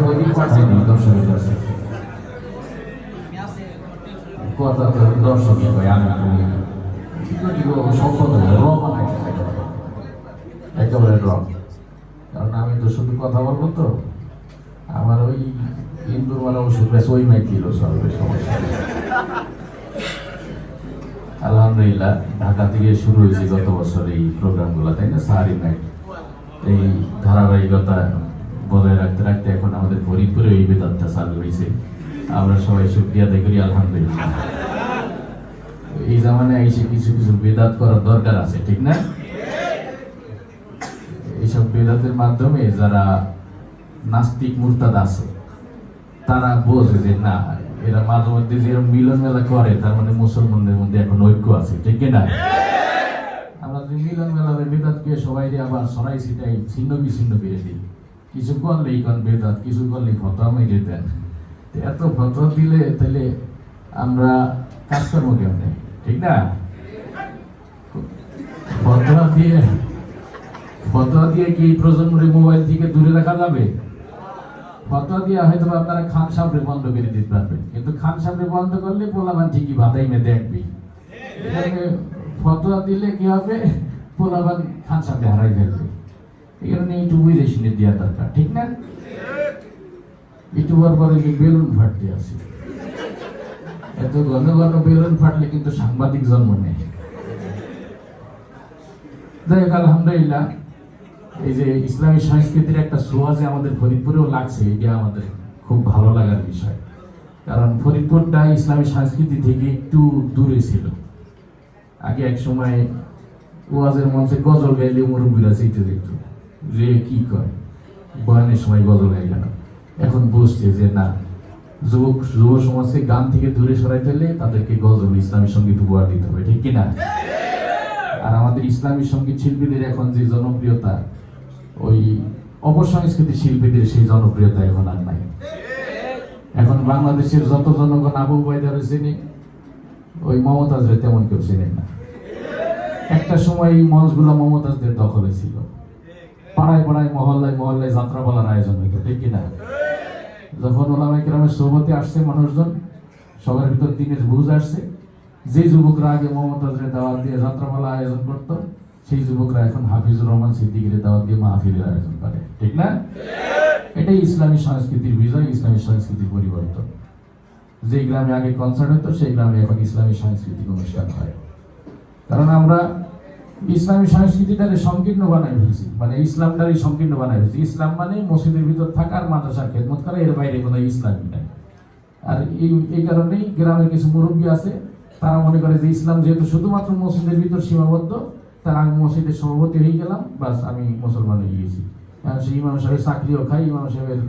অধিক পাঠায়নি দর্শকের কাছে কথা তো দর্শকই হয় আমি সম্পদ র বানাই একেবারে র কারণ আমি তো শুধু কথা বলবো তো আমার ওই হিন্দুর মানে ওষুধ ব্যাস ওই মাইক দিল সর্বে সমস্যা আলহামদুলিল্লাহ ঢাকা থেকে শুরু হয়েছে গত বছর এই প্রোগ্রামগুলো তাই না সাহারি নাইট এই ধারাবাহিকতা বজায় রাখতে রাখতে এখন আমাদের ফরিদপুরে এই বেদাতটা চালু হয়েছে আমরা সবাই শুকরিয়া আদায় করি আলহামদুলিল্লাহ এই জামানে এসে কিছু কিছু বেদাত করার দরকার আছে ঠিক না এইসব বেদাতের মাধ্যমে যারা নাস্তিক মুরতাদ আছে তারা বোঝে যে না এরা মাঝে মধ্যে যে মিলন মেলা করে তার মানে মুসলমানদের মধ্যে এখন ঐক্য আছে ঠিক না আমরা যে মিলন মেলার বেদাতকে সবাই আবার সরাই ছিটাই ছিন্ন বিচ্ছিন্ন করে দিই কিছু করলেই কোন বেদাত কিছু করলেই ফতোয়া মেরে দেন এত ফতোয়া দিলে তাহলে আমরা কাজকর্ম কেমনে ঠিক না ফতোয়া দিয়ে কি প্রজন্মের মোবাইল থেকে দূরে রাখা যাবে ফতোয়া দিয়ে হয়তো আপনারা খান সামনে বন্ধ করে দিতে পারবেন কিন্তু খান সামনে বন্ধ করলে পোলাবান ঠিকই বাধাই মে দেখবি ফতোয়া দিলে কি হবে পোলাবান খান সামনে হারাই ফেলবে এই কারণে একটু বুঝে শুনে দেওয়া দরকার ঠিক না একটু পরে বেলুন ফাটতে আছে এত ঘন ঘন বেলুন ফাটলে কিন্তু সাংবাদিক জন্ম নেয় যাই হোক আলহামদুলিল্লাহ এই যে ইসলামী সংস্কৃতির একটা ছোঁয়া যে আমাদের ফরিদপুরেও লাগছে এটা আমাদের খুব ভালো লাগার বিষয় কারণ ফরিদপুরটা ইসলামী সংস্কৃতি থেকে একটু দূরে ছিল আগে এক সময় ওয়াজের মঞ্চে গজল গাইলে মুরব্বীরা চিনতে দেখত যে কি করে বয়ানের সময় গজল গাই গেল এখন বুঝছে যে না যুব সমাজকে গান থেকে দূরে সরাইতে হলে তাদেরকে গজল ইসলামী সঙ্গীত উপহার দিতে হবে ঠিক কিনা আর আমাদের ইসলামী সঙ্গীত শিল্পীদের এখন যে জনপ্রিয়তা ওই অপসংস্কৃতি শিল্পীদের সেই জনপ্রিয়তা এখন আর নাই এখন বাংলাদেশের যত জনগণ আবু উবাইদার চেনে ওই মমতাজের তেমন কেউ চেনেন না একটা সময় এই মঞ্চগুলো মমতাজদের দখলে ছিল পাড়ায় পাড়ায় মহল্লায় মহল্লায় যাত্রাপালার আয়োজন হইতো ঠিক কিনা যখন ওলামায়ে কেরামের সোহবতে আসছে মানুষজন সবার ভিতর দিনের বুঝ আসছে যে যুবকরা আগে মমতাজের দাওয়াত দিয়ে যাত্রাপালা আয়োজন করত সেই যুবকরা এখন হাফিজুর রহমান সিদ্দিকীর দাওয়াত দিয়ে মাহফিলের আয়োজন করে ঠিক না এটাই ইসলামী সংস্কৃতির বিজয় ইসলামী সংস্কৃতির পরিবর্তন যে গ্রামে আগে কনসার্ট হতো সেই গ্রামে এখন ইসলামী সাংস্কৃতিক অনুষ্ঠান হয় কারণ আমরা ইসলামী সংস্কৃতিটাকে সংকীর্ণ বানাই ফেলছি মানে ইসলামটারই সংকীর্ণ বানাই ফেলছি ইসলাম মানে মসজিদের ভিতর থাকা আর মাদ্রাসার খেদমত করা এর বাইরে কোনো ইসলামই নাই আর এই কারণেই গ্রামের কিছু মুরব্বী আছে তারা মনে করে যে ইসলাম যেহেতু শুধুমাত্র মসজিদের ভিতর সীমাবদ্ধ তাহলে আমি মসজিদের সভাপতি হয়ে গেলাম বাস আমি মুসলমান হয়ে গেছি সেই ইমাম সাহেব চাকরিও খাই ইমাম সাহেবের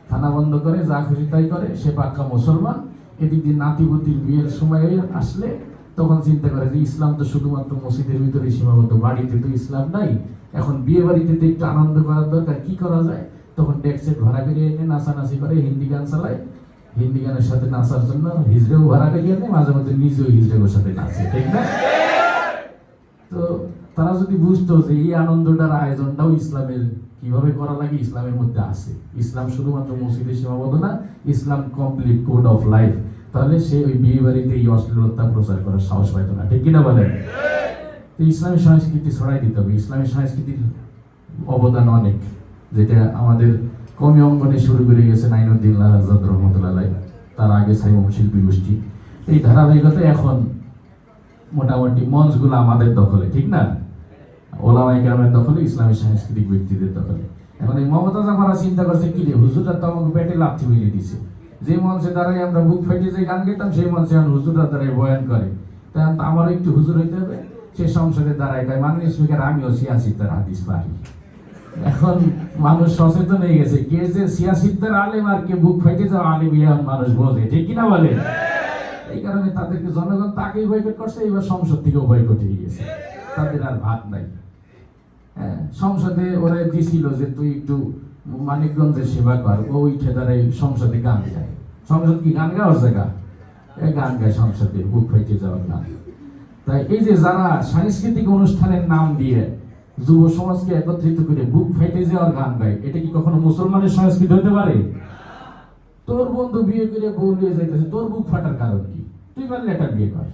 খানা বন্ধ করে যা খুশি তাই করে সে পাক্কা মুসলমান এদিক দিয়ে নাতিপুতির বিয়ের সময় আসলে তখন চিন্তা করে যে ইসলাম তো শুধুমাত্র মসজিদের ভিতরে সীমাবদ্ধ বাড়িতে তো ইসলাম নাই এখন বিয়ে বাড়িতে তো একটু আনন্দ করার দরকার কি করা যায় তখন ট্যাক্সে ভাড়া করে এনে নাচানাচি করে হিন্দি গান চালায় হিন্দি গানের সাথে নাচার জন্য হিজড়েও ভাড়া করে এনে মাঝে মধ্যে নিজেও হিজড়ের সাথে নাচে ঠিক না তো তারা যদি বুঝতো যে এই আনন্দটার আয়োজনটাও ইসলামের কিভাবে করা লাগে ইসলামের মধ্যে আছে ইসলাম শুধুমাত্র মসজিদে সীমাবদ্ধ না ইসলাম কমপ্লিট কোড অফ লাইফ তাহলে সে ওই বিয়ে বাড়িতে এই অশ্লীলতা প্রচার করার সাহস পাইতো না ঠিক কিনা বলেন তো ইসলামী সংস্কৃতি ছড়াই দিতে হবে ইসলামী সংস্কৃতির অবদান অনেক যেটা আমাদের কমি অঙ্গনে শুরু করে গেছে নাইনুদ্দিন আজাদ রহমতুল্লাহ তার আগে সাইমুম শিল্পী গোষ্ঠী এই ধারাবাহিকতা এখন মোটামুটি মঞ্চগুলো আমাদের দখলে ঠিক না ওলামায়ে কেরামের দখলে ইসলামী সাংস্কৃতিক ব্যক্তিদের দখলে এখন এই মমতাজ আমরা চিন্তা করছে কি রে হুজুররা তো আমাকে পেটে লাথি মেরে দিছে যে মঞ্চে দাঁড়াই আমরা বুক ফেটে যে গান গেতাম সেই মঞ্চে এখন হুজুররা দাঁড়াই বয়ান করে তাই আমারও একটু হুজুর হইতে হবে সে সংসদে দাঁড়ায় গায় মাননীয় স্পিকার আমিও সিয়াসিদ্দার হাদিস পারি এখন মানুষ সচেতন হয়ে গেছে কে যে সিয়াসিদ্দার আলেম আর কে বুক ফেটে যাওয়া আলেম এখন মানুষ বোঝে ঠিক কিনা বলে এই কারণে তাদেরকে জনগণ তাকেই বয়কট করছে এবার সংসদ থেকেও বয়কট হয়ে গেছে তাদের আর ভাত নাই সংসদে ওরা দিছিল যে তুই একটু মানিকগঞ্জের সেবা কর ও উঠে দাঁড়াই সংসদে গান গায় সংসদ কি গান গাওয়ার জায়গা গান গায় সংসদে বুক ফেটে যাওয়ার গান তাই এই যে যারা সাংস্কৃতিক অনুষ্ঠানের নাম দিয়ে যুব সমাজকে একত্রিত করে বুক ফাইটে যাওয়ার গান গায়, এটা কি কখনো মুসলমানের সংস্কৃতি হতে পারে? তোর বন্ধু বিয়ে করে বউ নিয়ে যাইতেছে, তোর বুক ফাটার কারণ কি? তুই পারলে একটা বিয়ে কর,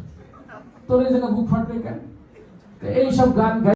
তোর এই জায়গা বুক ফাটবে কেন? এইসব গান গাই